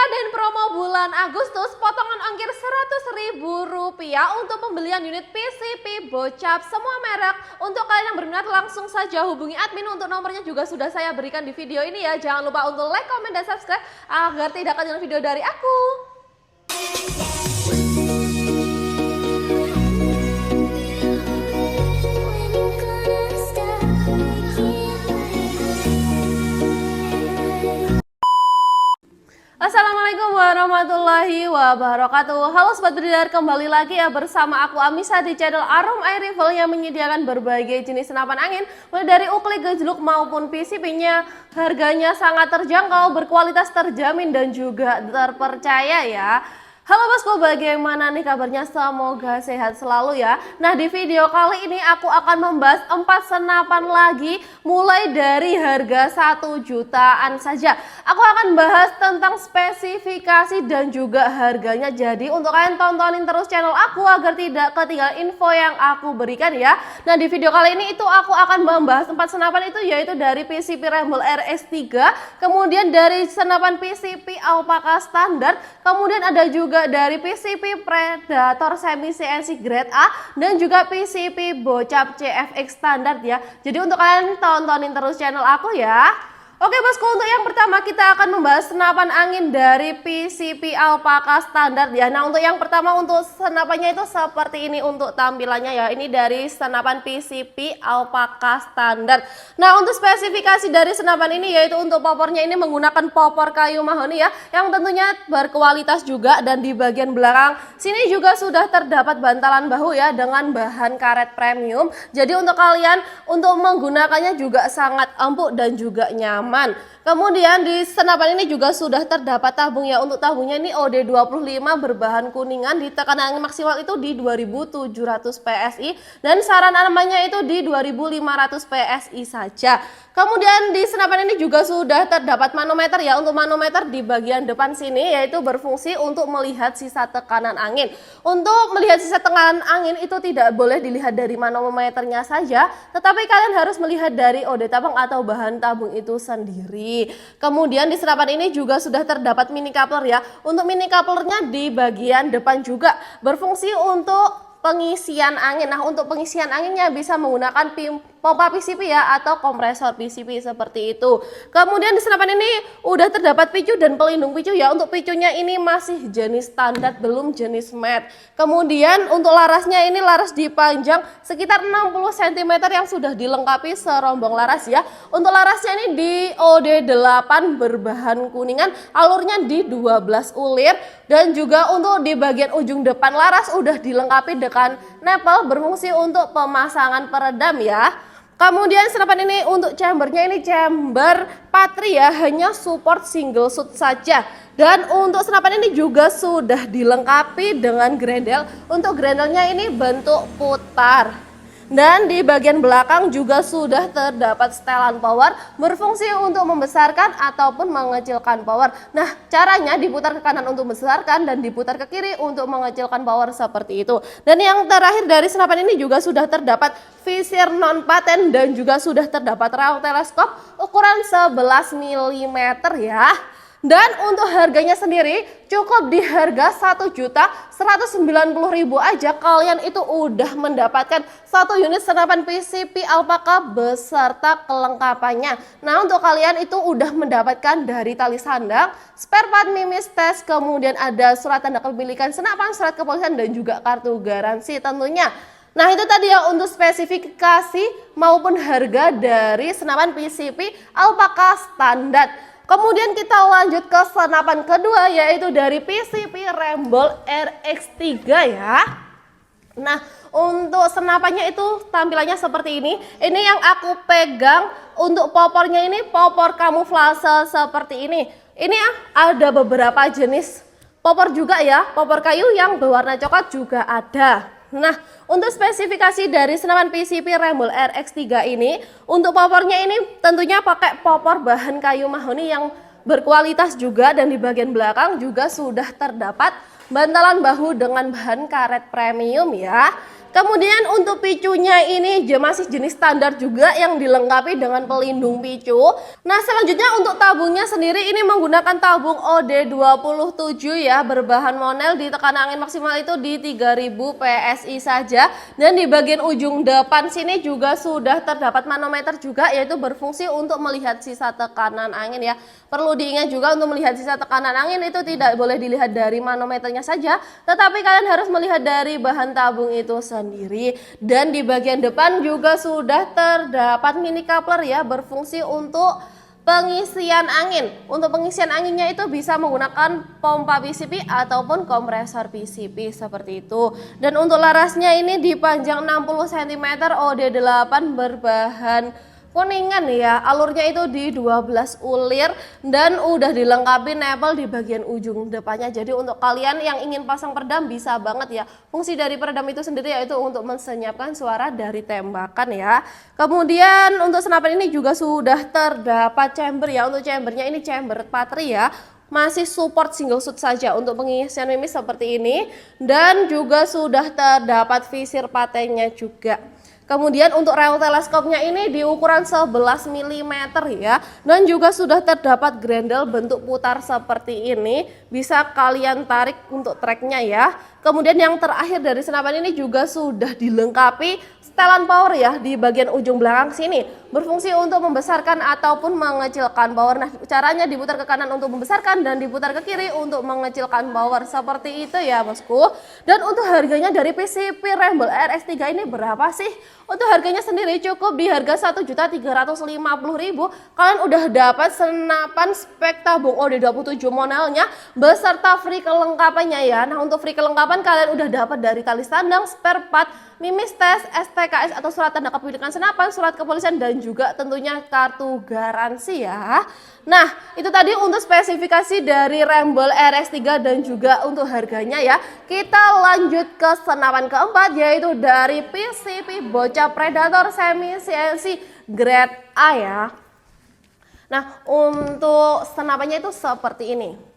dan promo bulan Agustus, potongan ongkir Rp100.000 untuk pembelian unit PCP Bocap semua merek. Untuk kalian yang berminat langsung saja hubungi admin, untuk nomornya juga sudah saya berikan di video ini ya. Jangan lupa untuk like, comment, dan subscribe agar tidak ketinggalan video dari aku. Assalamualaikum warahmatullahi wabarakatuh. Halo sobat berdidar, kembali lagi ya bersama aku Amisa di channel Arum Air Rifle yang menyediakan berbagai jenis senapan angin mulai dari uklik, gejluk maupun PCP-nya. Harganya sangat terjangkau, berkualitas terjamin dan juga terpercaya ya. Halo bosku, bagaimana nih kabarnya? Semoga sehat selalu ya. Nah, di video kali ini aku akan membahas 4 senapan lagi mulai dari harga 1 jutaan saja. Aku akan bahas tentang spesifikasi dan juga harganya. Jadi untuk kalian tontonin terus channel aku agar tidak ketinggalan info yang aku berikan ya. Nah, di video kali ini itu aku akan membahas 4 senapan itu, yaitu dari PCP Ramble RX3, kemudian dari senapan PCP Alpaka standar, kemudian ada juga dari PCP Predator semi CNC grade A dan juga PCP Bocap CFX standar ya. Jadi untuk kalian tontonin terus channel aku ya. Oke bosku, untuk yang pertama kita akan membahas senapan angin dari PCP Alpaka standar ya. Nah, untuk yang pertama untuk senapannya itu seperti ini untuk tampilannya ya. Ini dari senapan PCP Alpaka standar. Nah, untuk spesifikasi dari senapan ini yaitu untuk popornya ini menggunakan popor kayu mahoni ya, yang tentunya berkualitas juga, dan di bagian belakang sini juga sudah terdapat bantalan bahu ya dengan bahan karet premium. Jadi untuk kalian untuk menggunakannya juga sangat empuk dan juga nyaman. Kemudian di senapan ini juga sudah terdapat tabung ya. Untuk tabungnya ini OD25 berbahan kuningan, di tekanan angin maksimal itu di 2700 PSI dan saran amannya itu di 2500 PSI saja. Kemudian di senapan ini juga sudah terdapat manometer ya. Untuk manometer di bagian depan sini yaitu berfungsi untuk melihat sisa tekanan angin. Untuk melihat sisa tekanan angin itu tidak boleh dilihat dari manometernya saja, tetapi kalian harus melihat dari OD tabung atau bahan tabung itu sendiri. Kemudian di senapan ini juga sudah terdapat mini coupler ya. Untuk mini couplernya di bagian depan juga berfungsi untuk pengisian angin. Nah, untuk pengisian anginnya bisa menggunakan pompa PCP ya atau kompresor PCP seperti itu. Kemudian di senapan ini udah terdapat picu dan pelindung picu ya. Untuk picunya ini masih jenis standar, belum jenis matte. Kemudian untuk larasnya ini laras dipanjang sekitar 60 cm yang sudah dilengkapi serombong laras ya. Untuk larasnya ini di OD8 berbahan kuningan, alurnya di 12 ulir, dan juga untuk di bagian ujung depan laras udah dilengkapi dengan nepel berfungsi untuk pemasangan peredam ya. Kemudian senapan ini untuk chambernya ini chamber Patri ya, hanya support single shoot saja. Dan untuk senapan ini juga sudah dilengkapi dengan grendel. Untuk grendelnya ini bentuk putar. Dan di bagian belakang juga sudah terdapat setelan power berfungsi untuk membesarkan ataupun mengecilkan power. Nah, caranya diputar ke kanan untuk membesarkan dan diputar ke kiri untuk mengecilkan power seperti itu. Dan yang terakhir dari senapan ini juga sudah terdapat visir non paten dan juga sudah terdapat raung teleskop ukuran 11 mm ya. Dan untuk harganya sendiri cukup di harga 1.190.000 aja, kalian itu udah mendapatkan 1 unit senapan PCP Alpaka beserta kelengkapannya. Nah, untuk kalian itu udah mendapatkan dari tali sandang, spare part mimis tes, kemudian ada surat tanda kepemilikan senapan, surat kepolisian, dan juga kartu garansi tentunya. Nah, itu tadi ya untuk spesifikasi maupun harga dari senapan PCP Alpaka standar. Kemudian kita lanjut ke senapan kedua yaitu dari PCP Ramble RX3 ya. Nah, untuk senapannya itu tampilannya seperti ini. Ini yang aku pegang. Untuk popornya ini popor kamuflase seperti ini. Ini ada beberapa jenis popor juga ya. Popor kayu yang berwarna coklat juga ada. Nah, untuk spesifikasi dari senapan PCP Ramble RX3 ini, untuk popornya ini tentunya pakai popor bahan kayu mahoni yang berkualitas juga, dan di bagian belakang juga sudah terdapat bantalan bahu dengan bahan karet premium ya. Kemudian untuk picunya ini masih jenis standar juga yang dilengkapi dengan pelindung picu. Nah, selanjutnya untuk tabungnya sendiri ini menggunakan tabung OD27 ya, berbahan monel di tekanan angin maksimal itu di 3000 PSI saja. Dan di bagian ujung depan sini juga sudah terdapat manometer juga, yaitu berfungsi untuk melihat sisa tekanan angin ya. Perlu diingat juga untuk melihat sisa tekanan angin itu tidak boleh dilihat dari manometernya saja, tetapi kalian harus melihat dari bahan tabung itu sendiri. Dan di bagian depan juga sudah terdapat mini coupler ya, berfungsi untuk pengisian angin. Untuk pengisian anginnya itu bisa menggunakan pompa PCP ataupun kompresor PCP seperti itu. Dan untuk larasnya ini dipanjang 60 cm OD8 berbahan kuningan ya, alurnya itu di 12 ulir dan udah dilengkapi nepel di bagian ujung depannya. Jadi untuk kalian yang ingin pasang peredam bisa banget ya. Fungsi dari peredam itu sendiri yaitu untuk mensenyapkan suara dari tembakan ya. Kemudian untuk senapan ini juga sudah terdapat chamber ya. Untuk chambernya ini chamber patri ya. Masih support single shoot saja untuk pengisian mimis seperti ini, dan juga sudah terdapat visir patennya juga. Kemudian untuk rel teleskopnya ini di ukuran 11 mm ya, dan juga sudah terdapat grendel bentuk putar seperti ini, bisa kalian tarik untuk tracknya ya. Kemudian yang terakhir dari senapan ini juga sudah dilengkapi setelan power ya di bagian ujung belakang sini, berfungsi untuk membesarkan ataupun mengecilkan power. Nah, caranya diputar ke kanan untuk membesarkan dan diputar ke kiri untuk mengecilkan power seperti itu ya bosku. Dan untuk harganya dari PCP Ramble RS3 ini berapa sih? Untuk harganya sendiri cukup di harga 1.350.000. Kalian udah dapat senapan spek tabung OD27 monelnya beserta free kelengkapannya ya. Nah, untuk free kelengkapan kalian udah dapat dari tali sandang, spare part, mimis tes, STKS atau surat tanda kepemilikan senapan, surat kepolisian, dan juga tentunya kartu garansi ya. Nah, itu tadi untuk spesifikasi dari Ramble RS3 dan juga untuk harganya ya. Kita lanjut ke senapan keempat, yaitu dari PCP Bocah Predator Semi CNC grade A ya. Nah, untuk senapannya itu seperti ini.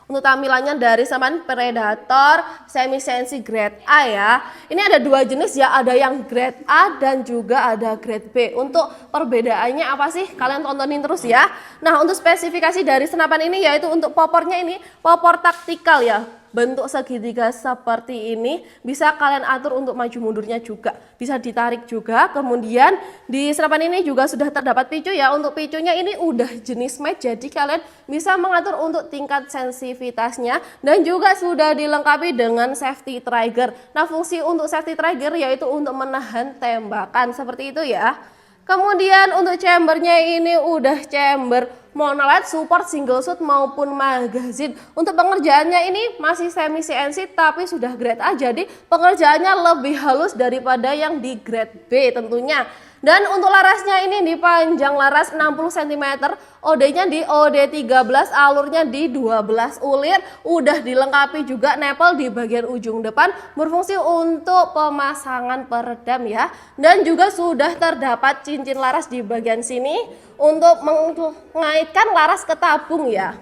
Untuk tampilannya dari senapan Predator Semi CNC grade A ya. Ini ada dua jenis ya, ada yang grade A dan juga ada grade B. Untuk perbedaannya apa sih? Kalian tontonin terus ya. Nah, untuk spesifikasi dari senapan ini yaitu untuk popornya ini popor taktikal ya. Bentuk segitiga seperti ini, bisa kalian atur untuk maju mundurnya juga, bisa ditarik juga. Kemudian di senapan ini juga sudah terdapat picu ya. Untuk picunya ini udah jenis match, jadi kalian bisa mengatur untuk tingkat sensitivitasnya, dan juga sudah dilengkapi dengan safety trigger. Nah, fungsi untuk safety trigger yaitu untuk menahan tembakan seperti itu ya. Kemudian untuk chambernya ini udah chamber monolith support single shoot maupun magazine. Untuk pengerjaannya ini masih semi CNC tapi sudah grade A, jadi pengerjaannya lebih halus daripada yang di grade B tentunya. Dan untuk larasnya ini dipanjang laras 60 cm, OD-nya di OD13, alurnya di 12 ulir, udah dilengkapi juga nepel di bagian ujung depan, berfungsi untuk pemasangan peredam ya. Dan juga sudah terdapat cincin laras di bagian sini untuk mengaitkan laras ke tabung ya.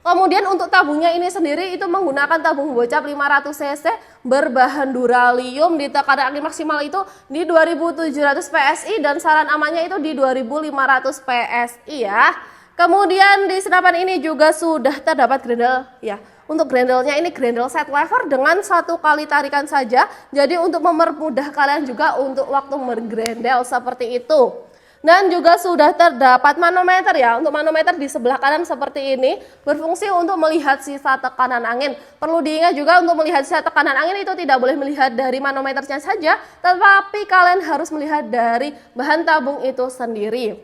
Kemudian untuk tabungnya ini sendiri itu menggunakan tabung bocap 500 cc berbahan duralium di tekanan angin maksimal itu di 2700 PSI dan saran amannya itu di 2500 PSI ya. Kemudian di senapan ini juga sudah terdapat grendel ya. Untuk grendelnya ini grendel set lever dengan satu kali tarikan saja. Jadi untuk mempermudah kalian juga untuk waktu bergrendel seperti itu. Dan juga sudah terdapat manometer ya. Untuk manometer di sebelah kanan seperti ini berfungsi untuk melihat sisa tekanan angin. Perlu diingat juga untuk melihat sisa tekanan angin itu tidak boleh melihat dari manometernya saja, tetapi kalian harus melihat dari bahan tabung itu sendiri.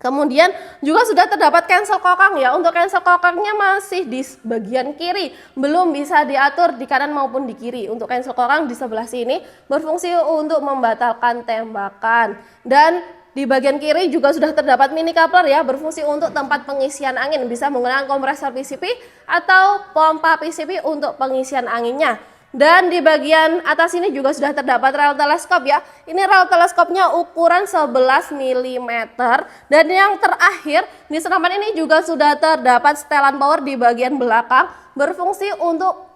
Kemudian juga sudah terdapat cancel kokang ya. Untuk cancel kokangnya masih di bagian kiri, belum bisa diatur di kanan maupun di kiri. Untuk cancel kokang di sebelah sini berfungsi untuk membatalkan tembakan. Dan di bagian kiri juga sudah terdapat mini coupler ya, berfungsi untuk tempat pengisian angin. Bisa menggunakan kompresor PCP atau pompa PCP untuk pengisian anginnya. Dan di bagian atas ini juga sudah terdapat rel teleskop ya. Ini rel teleskopnya ukuran 11 mm. Dan yang terakhir di senapan ini juga sudah terdapat setelan power di bagian belakang, berfungsi untuk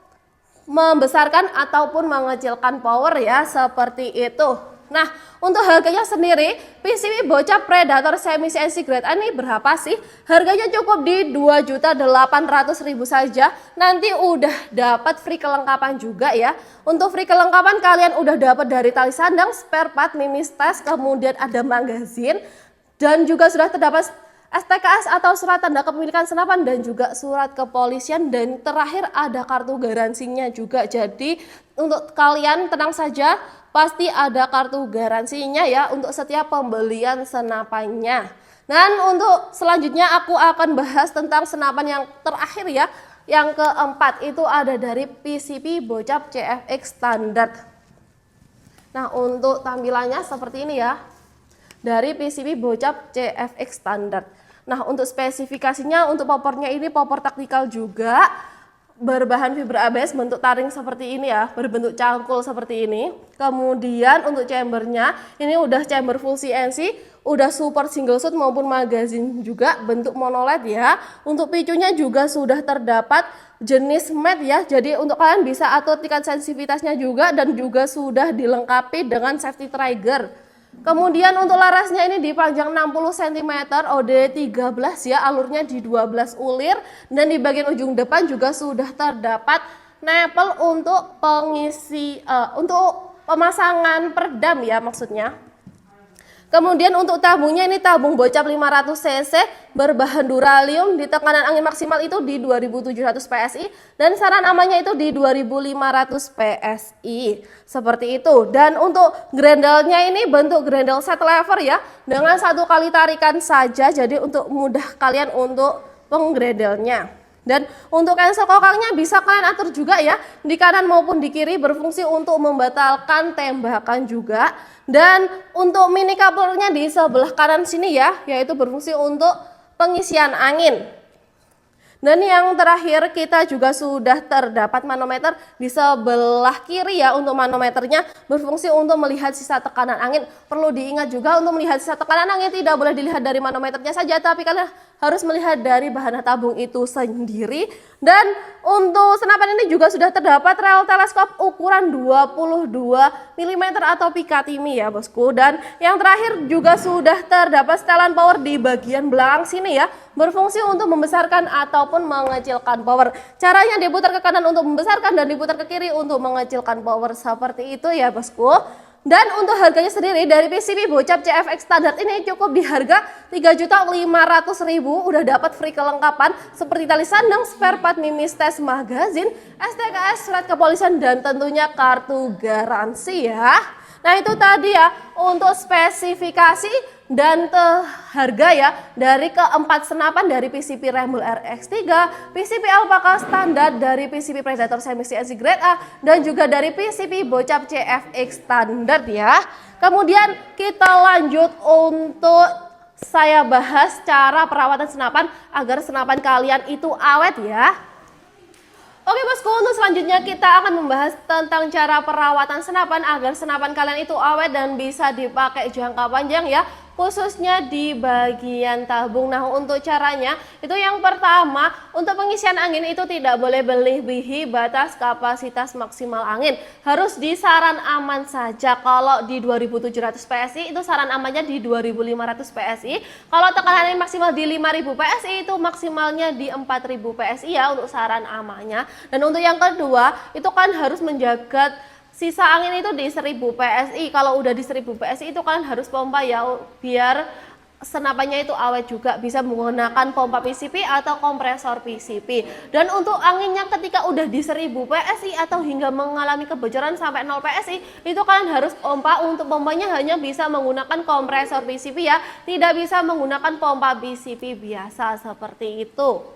membesarkan ataupun mengecilkan power ya, seperti itu. Nah, untuk harganya sendiri, PCB bocap Predator Semi CNC Grade A ini berapa sih? Harganya cukup di 2.800.000 saja. Nanti udah dapat free kelengkapan juga ya. Untuk free kelengkapan kalian udah dapat dari tali sandang, spare part, mini stas, kemudian ada magazin, dan juga sudah terdapat STKS atau surat tanda kepemilikan senapan dan juga surat kepolisian, dan terakhir ada kartu garansinya juga. Jadi untuk kalian tenang saja, pasti ada kartu garansinya ya untuk setiap pembelian senapannya. Dan untuk selanjutnya aku akan bahas tentang senapan yang terakhir ya. Yang keempat itu ada dari PCP bocap CFX standar. Nah, untuk tampilannya seperti ini ya. Dari PCB bocap CFX standar. Nah, untuk spesifikasinya, untuk popornya ini popor taktikal juga, berbahan fibra ABS bentuk taring seperti ini ya, berbentuk cangkul seperti ini. Kemudian untuk chambernya ini udah chamber full CNC, udah support single shot maupun magazine juga bentuk monoled ya. Untuk picunya juga sudah terdapat jenis mat ya, jadi untuk kalian bisa atur tingkat sensitivitasnya juga, dan juga sudah dilengkapi dengan safety trigger. Kemudian untuk larasnya ini dipanjang 60 cm, OD13 ya, alurnya di 12 ulir, dan di bagian ujung depan juga sudah terdapat nepel untuk pengisi untuk pemasangan peredam ya maksudnya. Kemudian untuk tabungnya ini tabung bocap 500 cc berbahan duralium, di tekanan angin maksimal itu di 2700 PSI dan saran amannya itu di 2500 PSI. Seperti itu. Dan untuk grendelnya ini bentuk grendel set lever ya, dengan satu kali tarikan saja, jadi untuk mudah kalian untuk penggrendelnya. Dan untuk cancel kokangnya bisa kalian atur juga ya, di kanan maupun di kiri, berfungsi untuk membatalkan tembakan juga. Dan untuk mini couplernya di sebelah kanan sini ya, yaitu berfungsi untuk pengisian angin. Dan yang terakhir kita juga sudah terdapat manometer di sebelah kiri ya. Untuk manometernya berfungsi untuk melihat sisa tekanan angin. Perlu diingat juga untuk melihat sisa tekanan angin tidak boleh dilihat dari manometernya saja, tapi kalian harus melihat dari bahan tabung itu sendiri. Dan untuk senapan ini juga sudah terdapat rel teleskop ukuran 22 mm atau Picatinny ya bosku. Dan yang terakhir juga sudah terdapat setelan power di bagian belakang sini ya, berfungsi untuk membesarkan ataupun mengecilkan power. Caranya diputar ke kanan untuk membesarkan dan diputar ke kiri untuk mengecilkan power, seperti itu ya bosku. Dan untuk harganya sendiri dari PCB bocap CFX standar ini cukup di harga 3.500.000, udah dapat free kelengkapan seperti tali sandang, spare part, mini stas, magazine, STKS, surat kepolisian, dan tentunya kartu garansi ya. Nah itu tadi ya untuk spesifikasi dan harga ya dari keempat senapan dari PCP Rambo RX3, PCP Alpaka standar, dari PCP Predator Semi CNC Grade A, dan juga dari PCP bocap CFX standar ya. Kemudian kita lanjut untuk saya bahas cara perawatan senapan agar senapan kalian itu awet ya. Oke bosku, untuk selanjutnya kita akan membahas tentang cara perawatan senapan agar senapan kalian itu awet dan bisa dipakai jangka panjang ya, khususnya di bagian tabung. Nah untuk caranya itu yang pertama, untuk pengisian angin itu tidak boleh melebihi batas kapasitas maksimal angin, harus di saran aman saja. Kalau di 2700 PSI itu saran amannya di 2500 PSI, kalau tekanan angin maksimal di 5000 PSI itu maksimalnya di 4000 PSI ya untuk saran amannya. Dan untuk yang kedua itu kan harus menjaga sisa angin itu di 1000 PSI. Kalau udah di 1000 PSI itu kalian harus pompa ya, biar senapannya itu awet juga. Bisa menggunakan pompa PCP atau kompresor PCP. Dan untuk anginnya ketika udah di 1000 PSI atau hingga mengalami kebocoran sampai 0 PSI, itu kalian harus pompa. Untuk pompanya hanya bisa menggunakan kompresor PCP ya, tidak bisa menggunakan pompa PCP biasa, seperti itu.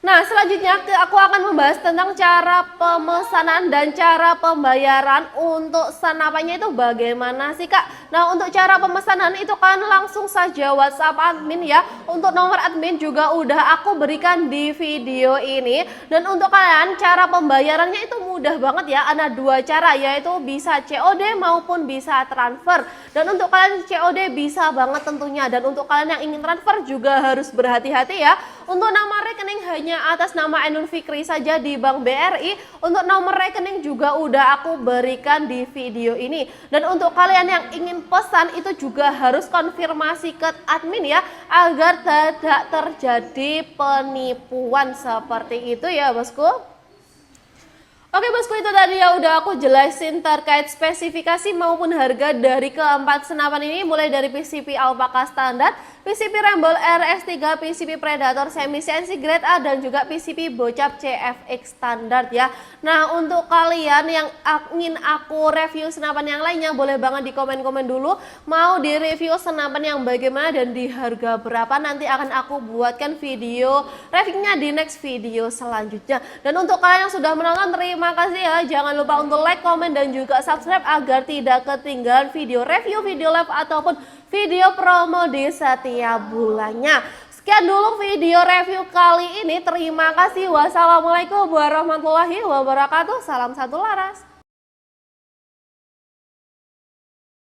Nah selanjutnya aku akan membahas tentang cara pemesanan dan cara pembayaran untuk senapannya itu bagaimana sih kak. Nah untuk cara pemesanan itu kan langsung saja WhatsApp admin ya. Untuk nomor admin juga udah aku berikan di video ini. Dan untuk kalian cara pembayarannya itu mudah banget ya. Ada dua cara, yaitu bisa COD maupun bisa transfer. Dan untuk kalian COD bisa banget tentunya. Dan untuk kalian yang ingin transfer juga harus berhati-hati ya. Untuk nama rekening hanya hanya atas nama Ainun Fikri saja di Bank BRI. Untuk nomor rekening juga udah aku berikan di video ini. Dan untuk kalian yang ingin pesan itu juga harus konfirmasi ke admin ya, agar tidak terjadi penipuan seperti itu ya bosku. Oke bosku, itu tadi ya udah aku jelasin terkait spesifikasi maupun harga dari keempat senapan ini, mulai dari PCP Alpaka standar, PCP Ramble RS3, PCP Predator semi CNC grade A, dan juga PCP Bocap CFX standar ya. Nah untuk kalian yang ingin aku review senapan yang lainnya, boleh banget di komen-komen dulu mau di review senapan yang bagaimana dan di harga berapa. Nanti akan aku buatkan video reviewnya di next video selanjutnya. Dan untuk kalian yang sudah menonton, terima kasih ya. Jangan lupa untuk like, komen, dan juga subscribe agar tidak ketinggalan video review, video live ataupun video promo di setiap bulannya. Sekian dulu video review kali ini. Terima kasih. Wassalamualaikum warahmatullahi wabarakatuh. Salam satu laras.